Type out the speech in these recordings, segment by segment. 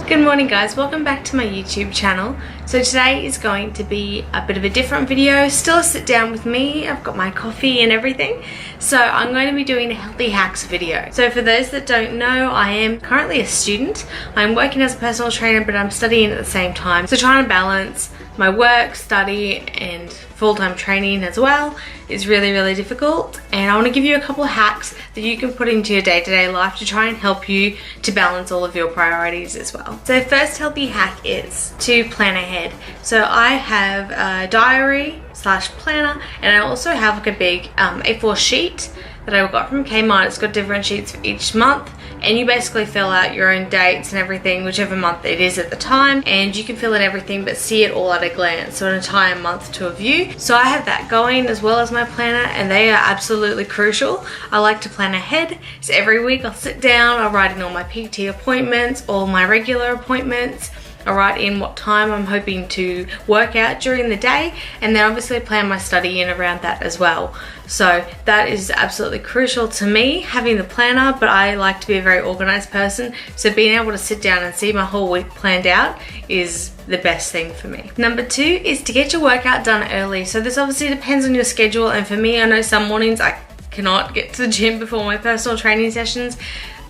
Good morning guys, welcome back to my YouTube channel. So today is going to be a bit of a different video, still a sit down with me. I've got my coffee and everything. So I'm going to be doing a healthy hacks video. So for those that don't know, I am currently a student. I'm working as a personal trainer, but I'm studying at the same time. So trying to balance my work, study and full-time training as well is really difficult, and I want to give you a couple of hacks that you can put into your day-to-day life to try and help you to balance all of your priorities as well. So first healthy hack is to plan ahead. So I have a diary slash planner, and I also have like a big A4 sheet that I got from Kmart. It's got different sheets for each month, and you basically fill out your own dates and everything, whichever month it is at the time, and you can fill in everything but see it all at a glance, so an entire month to a view. So I have that going as well as my planner, and they are absolutely crucial. I like to plan ahead, so every week I'll sit down, I'll write in all my PT appointments, all my regular appointments, I write in what time I'm hoping to work out during the day, and then obviously plan my study in around that as well. So that is absolutely crucial to me, having the planner, but I like to be a very organized person, so being able to sit down and see my whole week planned out is the best thing for me. Number 2 is to get your workout done early. So this obviously depends on your schedule, and for me, I know some mornings I cannot get to the gym before my personal training sessions,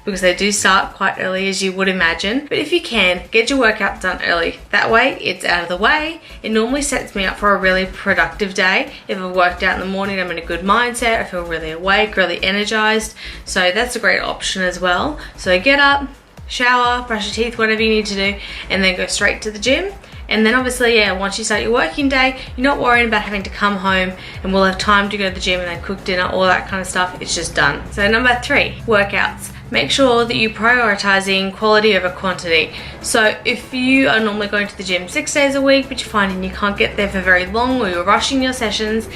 because they do start quite early, as you would imagine. But if you can, get your workout done early. That way it's out of the way. It normally sets me up for a really productive day. If I've worked out in the morning, I'm in a good mindset, I feel really awake, really energized. So that's a great option as well. So get up, shower, brush your teeth, whatever you need to do, and then go straight to the gym. And then obviously, yeah, once you start your working day, you're not worrying about having to come home and we'll have time to go to the gym and then cook dinner, all that kind of stuff. It's just done. So number 3, workouts. Make sure that you're prioritizing quality over quantity. So if you are normally going to the gym 6 days a week, but you're finding you can't get there for very long, or you're rushing your sessions,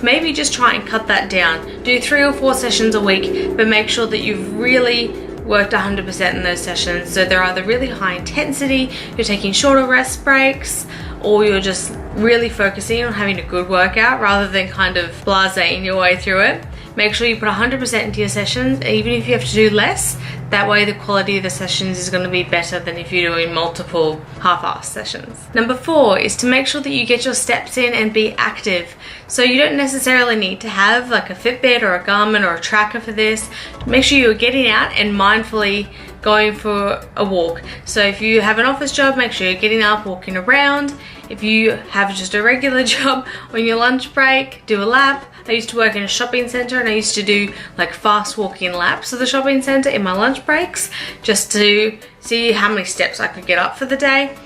maybe just try and cut that down. Do 3 or 4 sessions a week, but make sure that you've really worked 100% in those sessions. So they're either really high intensity, you're taking shorter rest breaks, or you're just really focusing on having a good workout rather than kind of blasé-ing your way through it. Make sure you put 100% into your sessions, even if you have to do less. That way the quality of the sessions is going to be better than if you're doing multiple half-assed sessions. Number 4 is to make sure that you get your steps in and be active. So you don't necessarily need to have like a Fitbit or a Garmin or a tracker for this. Make sure you're getting out and mindfully going for a walk. So if you have an office job, make sure you're getting up, walking around. If you have just a regular job, on your lunch break, do a lap. I used to work in a shopping center, and I used to do like fast walking laps of the shopping center in my lunch breaks, just to see how many steps I could get up for the day.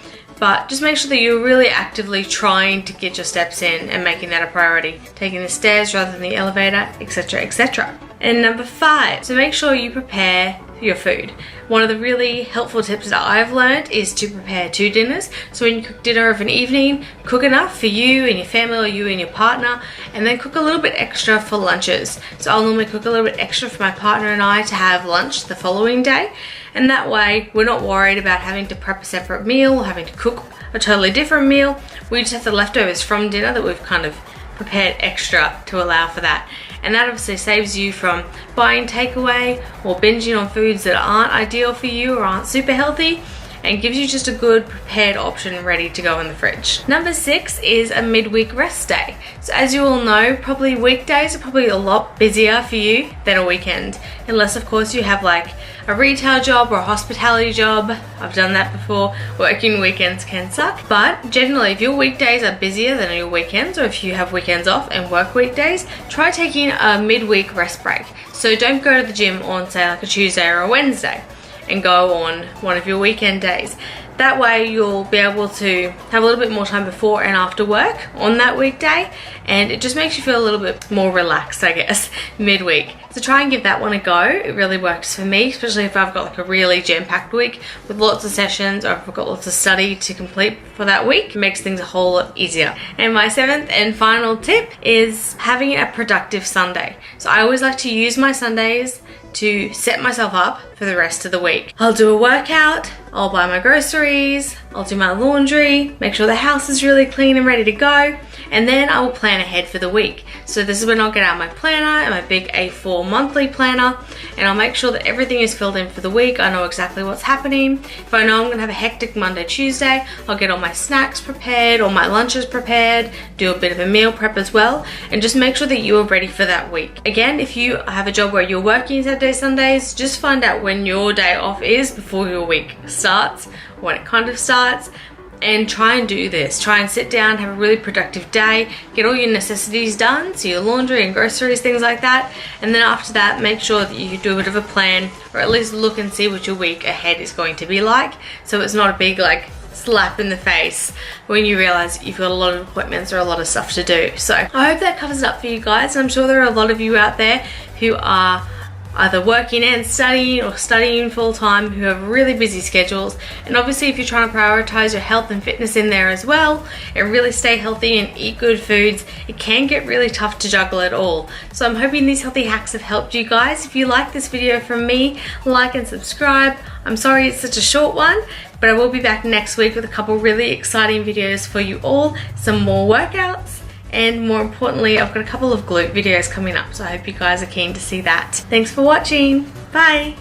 But just make sure that you're really actively trying to get your steps in and making that a priority. Taking the stairs rather than the elevator, etc, etc. And number 5, so make sure you prepare your food. One of the really helpful tips that I've learned is to prepare 2 dinners. So when you cook dinner of an evening, cook enough for you and your family, or you and your partner, and then cook a little bit extra for lunches. So I'll normally cook a little bit extra for my partner and I to have lunch the following day. And that way we're not worried about having to prep a separate meal or having to cook a totally different meal. We just have the leftovers from dinner that we've kind of prepared extra to allow for that. And that obviously saves you from buying takeaway or binging on foods that aren't ideal for you or aren't super healthy, and gives you just a good prepared option ready to go in the fridge. Number 6 is a midweek rest day. So as you all know, probably weekdays are probably a lot busier for you than a weekend, unless of course you have like a retail job or a hospitality job. I've done that before. Working weekends can suck, but generally if your weekdays are busier than your weekends, or if you have weekends off and work weekdays, try taking a midweek rest break. So don't go to the gym on say like a Tuesday or a Wednesday, and go on one of your weekend days. That way you'll be able to have a little bit more time before and after work on that weekday, and it just makes you feel a little bit more relaxed, I guess, midweek. So try and give that one a go. It really works for me, especially if I've got like a really jam-packed week with lots of sessions, or if I've got lots of study to complete for that week. It makes things a whole lot easier. And my 7th and final tip is having a productive Sunday. So I always like to use my Sundays to set myself up for the rest of the week. I'll do a workout, I'll buy my groceries, I'll do my laundry, make sure the house is really clean and ready to go, and then I will plan ahead for the week. So this is when I'll get out my planner and my big A4 monthly planner, and I'll make sure that everything is filled in for the week. I know exactly what's happening. If I know I'm gonna have a hectic Monday, Tuesday, I'll get all my snacks prepared, all my lunches prepared, do a bit of a meal prep as well, and just make sure that you are ready for that week. Again, if you have a job where you're working Saturdays, Sundays, just find out when your day off is before your week starts, when it kind of starts, and try and do this. Try and sit down, have a really productive day, get all your necessities done, so your laundry and groceries, things like that, and then after that, make sure that you do a bit of a plan, or at least look and see what your week ahead is going to be like, so it's not a big like slap in the face when you realize you've got a lot of appointments or a lot of stuff to do. So I hope that covers it up for you guys, and I'm sure there are a lot of you out there who are either working and studying or studying full-time, who have really busy schedules. And obviously if you're trying to prioritize your health and fitness in there as well and really stay healthy and eat good foods, it can get really tough to juggle it all. So I'm hoping these healthy hacks have helped you guys. If you like this video from me, like and subscribe. I'm sorry it's such a short one, but I will be back next week with a couple really exciting videos for you all, some more workouts, and more importantly, I've got a couple of glute videos coming up, so I hope you guys are keen to see that. Thanks for watching. Bye.